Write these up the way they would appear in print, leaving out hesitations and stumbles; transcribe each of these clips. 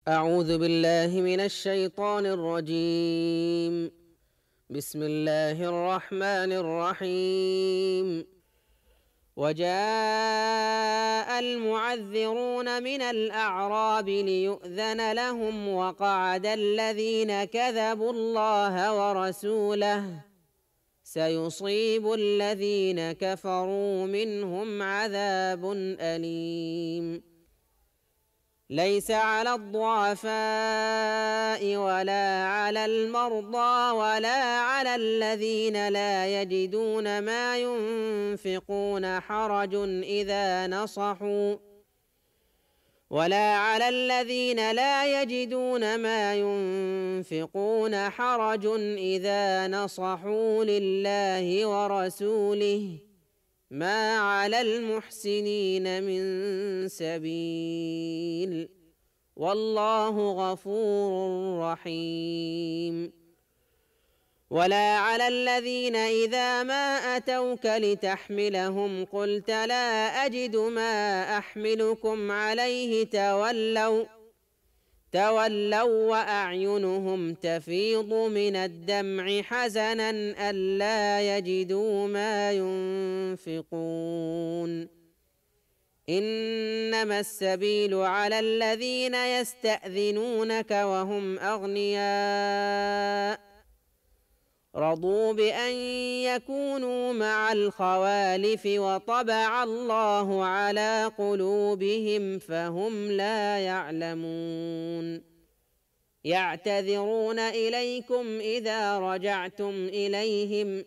أعوذ بالله من الشيطان الرجيم. بسم الله الرحمن الرحيم. وجاء المعذرون من الأعراب ليؤذن لهم وقعد الذين كذبوا الله ورسوله سيصيب الذين كفروا منهم عذاب أليم. ليس على الضعفاء ولا على المرضى ولا على الذين لا يجدون ما ينفقون حرج إذا نصحوا لله ورسوله ما على المحسنين من سبيل والله غفور رحيم. ولا على الذين إذا ما أتوك لتحملهم قلت لا أجد ما أحملكم عليه تولوا وأعينهم تفيض من الدمع حزنا ألا يجدوا ما ينفقون. إنما السبيل على الذين يستأذنونك وهم أغنياء رضوا بأن يكونوا مع الخوالف وطبع الله على قلوبهم فهم لا يعلمون. يعتذرون إليكم إذا رجعتم إليهم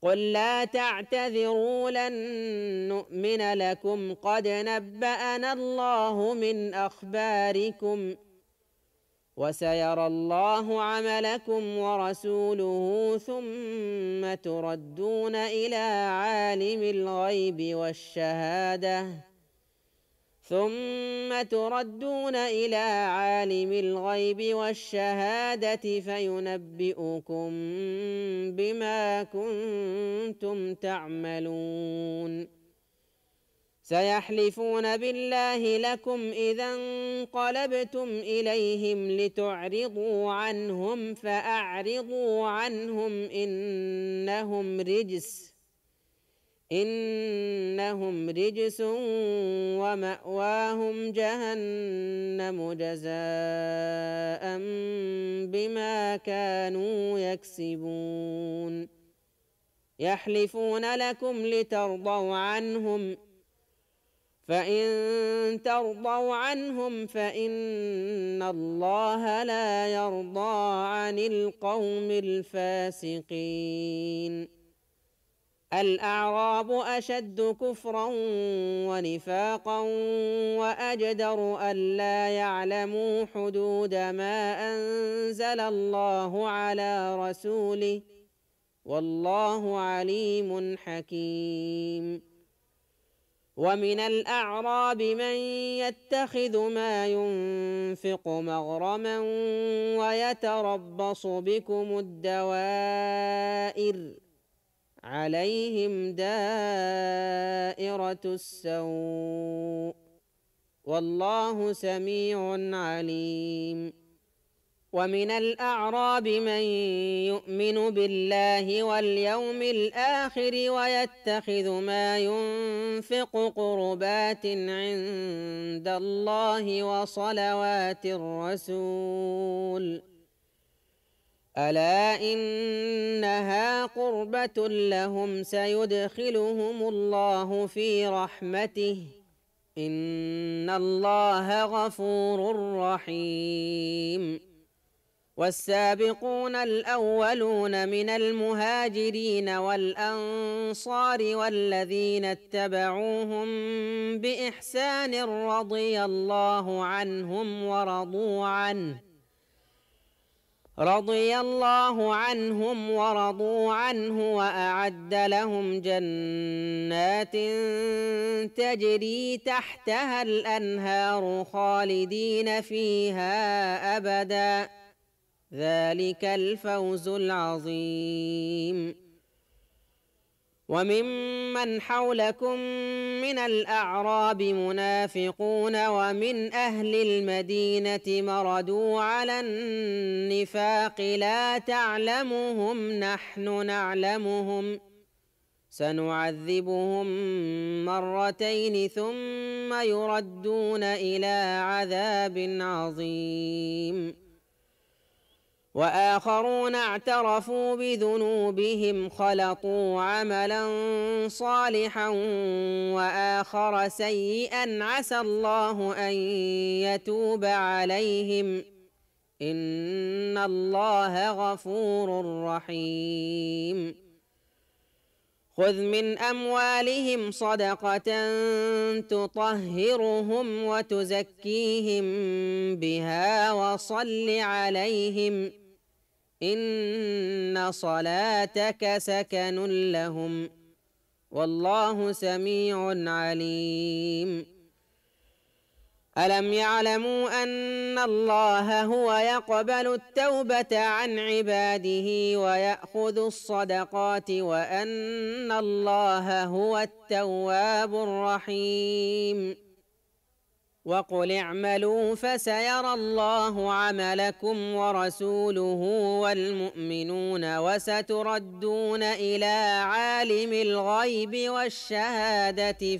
قل لا تعتذروا لن نؤمن لكم قد نبأنا الله من أخباركم وسيرى الله عملكم ورسوله ثم تردون إلى عالم الغيب والشهادة فينبئكم بما كنتم تعملون. سيحلفون بالله لكم إذا انقلبتم إليهم لتعرضوا عنهم فأعرضوا عنهم إنهم رجس ومأواهم جهنم جزاء بما كانوا يكسبون. يحلفون لكم لترضوا عنهم فإن ترضوا عنهم فإن الله لا يرضى عن القوم الفاسقين. الأعراب أشد كفرا ونفاقا وأجدر ألا يعلموا حدود ما أنزل الله على رسوله والله عليم حكيم. ومن الأعراب من يتخذ ما ينفق مغرما ويتربص بكم الدوائر عليهم دائرة السوء والله سميع عليم. ومن الأعراب من يؤمن بالله واليوم الآخر ويتخذ ما ينفق قربات عند الله وصلوات الرسول ألا إنها قربة لهم سيدخلهم الله في رحمته إن الله غفور رحيم. والسابقون الأولون من المهاجرين والأنصار والذين اتبعوهم بإحسان رضي الله عنهم ورضوا عنه وأعد لهم جنات تجري تحتها الأنهار خالدين فيها أبدا ذلك الفوز العظيم. وممن حولكم من الأعراب منافقون ومن أهل المدينة مردوا على النفاق لا تعلمهم نحن نعلمهم سنعذبهم مرتين ثم يردون إلى عذاب عظيم وآخرون اعترفوا بذنوبهم خلطوا عملا صالحا وآخر سيئا عسى الله أن يتوب عليهم إن الله غفور رحيم خذ من أموالهم صدقة تطهرهم وتزكيهم بها وصل عليهم إن صلاتك سكن لهم والله سميع عليم ألم يعلموا أن الله هو يقبل التوبة عن عباده ويأخذ الصدقات وأن الله هو التواب الرحيم وقل اعملوا فسيرى الله عملكم ورسوله والمؤمنون وستردون إلى عالم الغيب والشهادة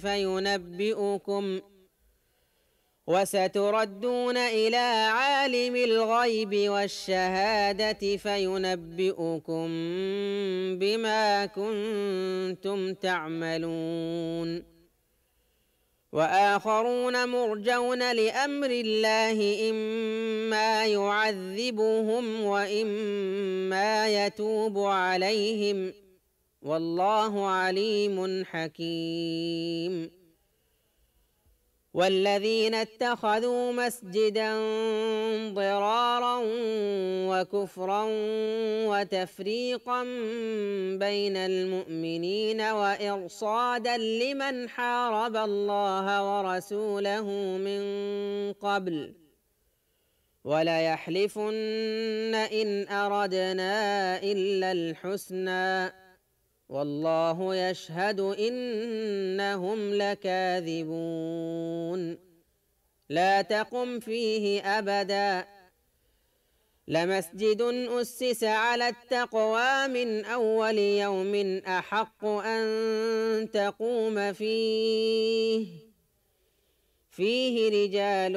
فينبئكم بما كنتم تعملون وآخرون مرجون لأمر الله إما يعذبهم وإما يتوب عليهم والله عليم حكيم والذين اتخذوا مسجدا ضرارا وكفرا وتفريقا بين المؤمنين وإرصادا لمن حارب الله ورسوله من قبل وليحلفن إن أردنا إلا الحسنى والله يشهد إنهم لكاذبون لا تقم فيه أبدا لمسجد أسس على التقوى من أول يوم أحق أن تقوم فيه رجال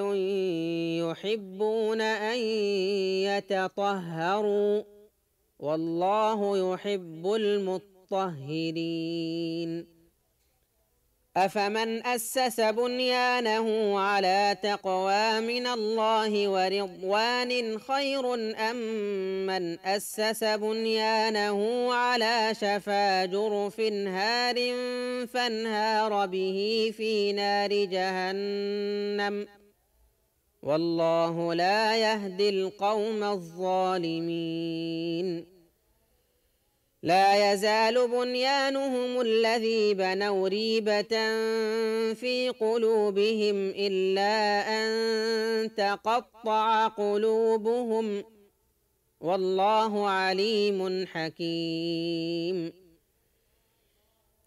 يحبون أن يتطهروا والله يحب المطهرين أفمن أسس بنيانه على تقوى من الله ورضوان خير أم من أسس بنيانه على شفا جرف هار فانهار به في نار جهنم والله لا يهدي القوم الظالمين لا يزال بنيانهم الذي بنوا ريبة في قلوبهم إلا أن تقطع قلوبهم والله عليم حكيم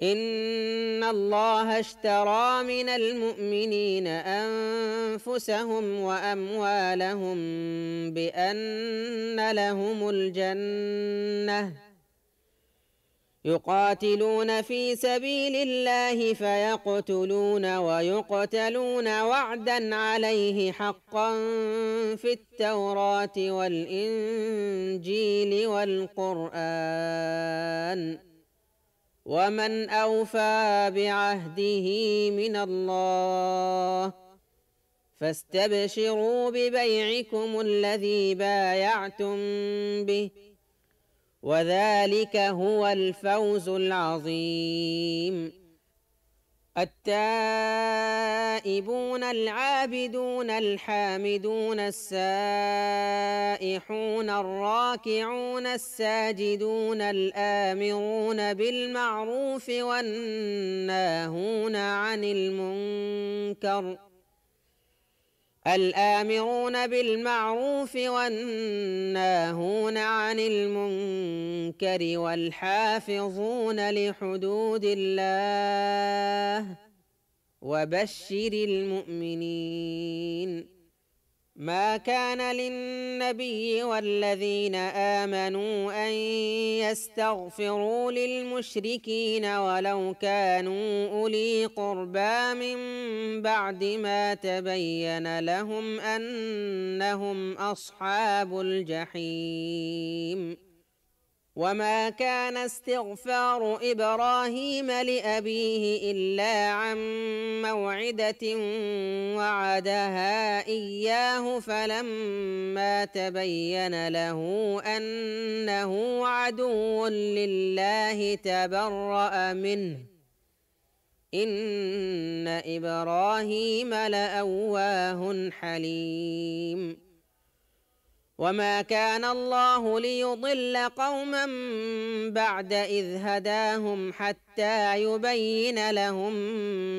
إن الله اشترى من المؤمنين أنفسهم وأموالهم بأن لهم الجنة يقاتلون في سبيل الله فيقتلون ويقتلون وعدا عليه حقا في التوراة والإنجيل والقرآن ومن أوفى بعهده من الله فاستبشروا ببيعكم الذي بايعتم به وذلك هو الفوز العظيم التائبون العابدون الحامدون السائحون الراكعون الساجدون الآمرون بالمعروف والناهون عن المنكر الآمرون بالمعروف والناهون عن المنكر والحافظون لحدود الله وبشر المؤمنين. ما كان للنبي والذين آمنوا أن يستغفروا للمشركين ولو كانوا أولي قربى من بعد ما تبين لهم أنهم أصحاب الجحيم. وما كان استغفار إبراهيم لأبيه إلا عن موعدة وعدها إياه فلما تبين له أنه عدو لله تبرأ منه إن إبراهيم لأواه حليم. وما كان الله ليضل قوما بعد إذ هداهم حتى يبين لهم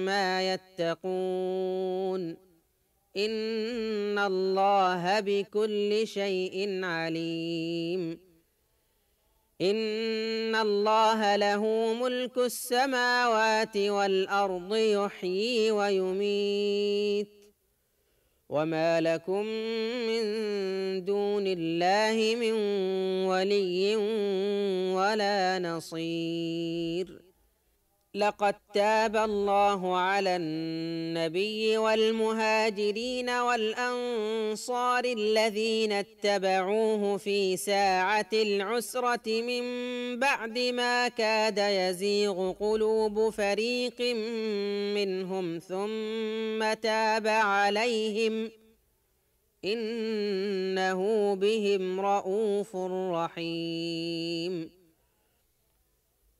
ما يتقون إن الله بكل شيء عليم. إن الله له ملك السماوات والأرض يحيي ويميت وما لكم من دون الله من ولي ولا نصير. لقد تاب الله على النبي والمهاجرين والأنصار الذين اتبعوه في ساعة العسرة من بعد ما كاد يزيغ قلوب فريق منهم ثم تاب عليهم إنه بهم رءوف رحيم.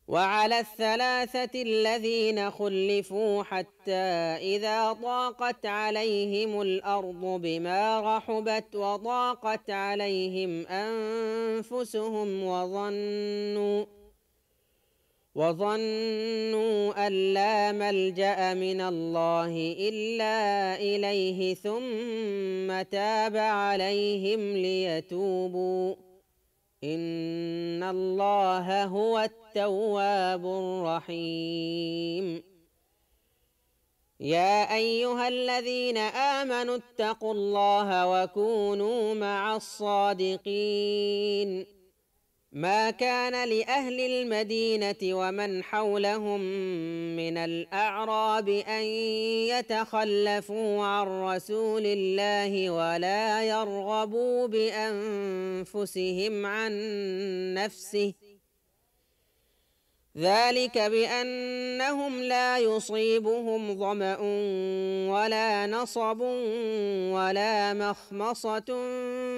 وعلى الثلاثة الذين خلفوا حتى إذا ضاقت عليهم الأرض بما رحبت وضاقت عليهم أنفسهم وظنوا أن لا ملجأ من الله إلا إليه ثم تاب عليهم ليتوبوا إن الله هو التواب الرحيم. يا أيها الذين آمنوا اتقوا الله وكونوا مع الصادقين. ما كان لأهل المدينة ومن حولهم من الأعراب أن يتخلفوا عن رسول الله ولا يرغبوا بأنفسهم عن نفسه ذلك بأنهم لا يصيبهم ظمأ ولا نصب ولا مخمصة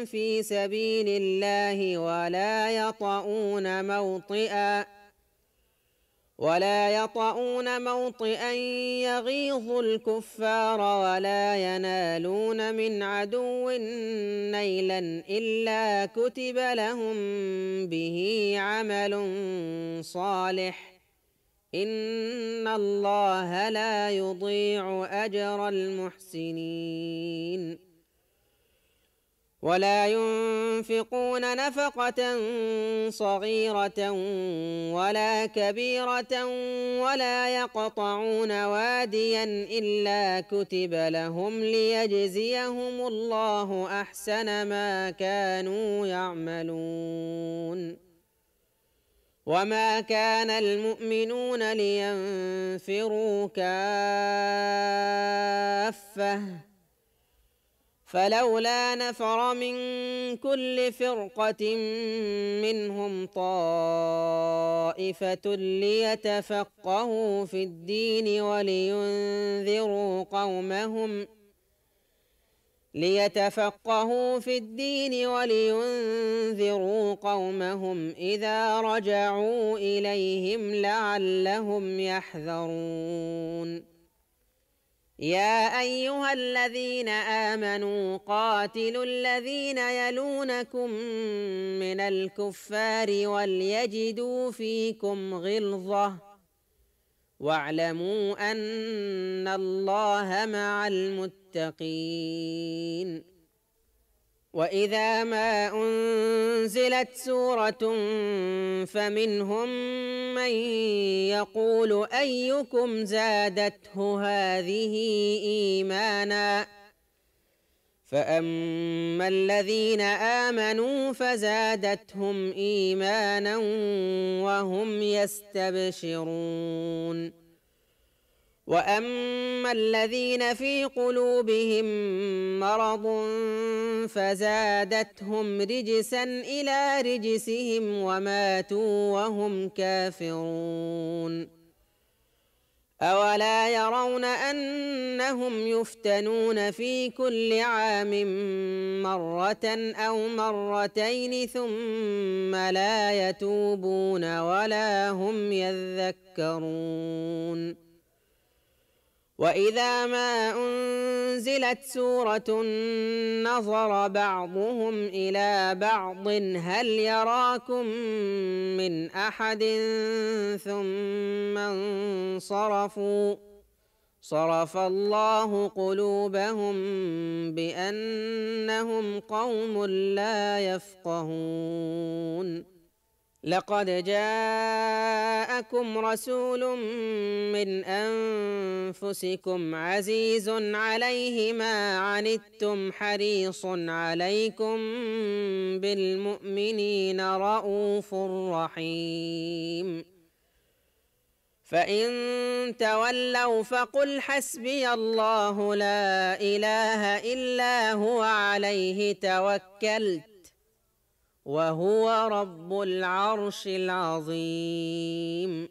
في سبيل الله ولا يطؤون موطئا يغيظ الكفار ولا ينالون من عدو نيلا إلا كتب لهم به عمل صالح إن الله لا يضيع أجر المحسنين. ولا ينفقون نفقة صغيرة ولا كبيرة ولا يقطعون واديا إلا كتب لهم ليجزيهم الله أحسن ما كانوا يعملون. وما كان المؤمنون لينفروا كافة فلولا نفر من كل فرقة منهم طائفة ليتفقهوا في الدين ولينذروا قومهم إذا رجعوا إليهم لعلهم يحذرون. يا أيها الذين آمنوا قاتلوا الذين يلونكم من الكفار وليجدوا فيكم غلظة واعلموا أن الله مع المتقين. المتقين. وإذا ما أنزلت سورة فمنهم من يقول أيكم زادته هذه إيمانا فأما الذين آمنوا فزادتهم إيمانا وهم يستبشرون. وأما الذين في قلوبهم مرض فزادتهم رجسا إلى رجسهم وماتوا وهم كافرون. أولا يرون أنهم يفتنون في كل عام مرة أو مرتين ثم لا يتوبون ولا هم يذكرون. وإذا ما أنزلت سورة نظر بعضهم إلى بعض هل يراكم من أحد ثم انصرفوا صرف الله قلوبهم بأنهم قوم لا يفقهون. لقد جاءكم رسول من أنفسكم عزيز عليه ما عنتم حريص عليكم بالمؤمنين رؤوف رحيم. فإن تولوا فقل حسبي الله لا إله إلا هو عليه توكلت وهو رب العرش العظيم.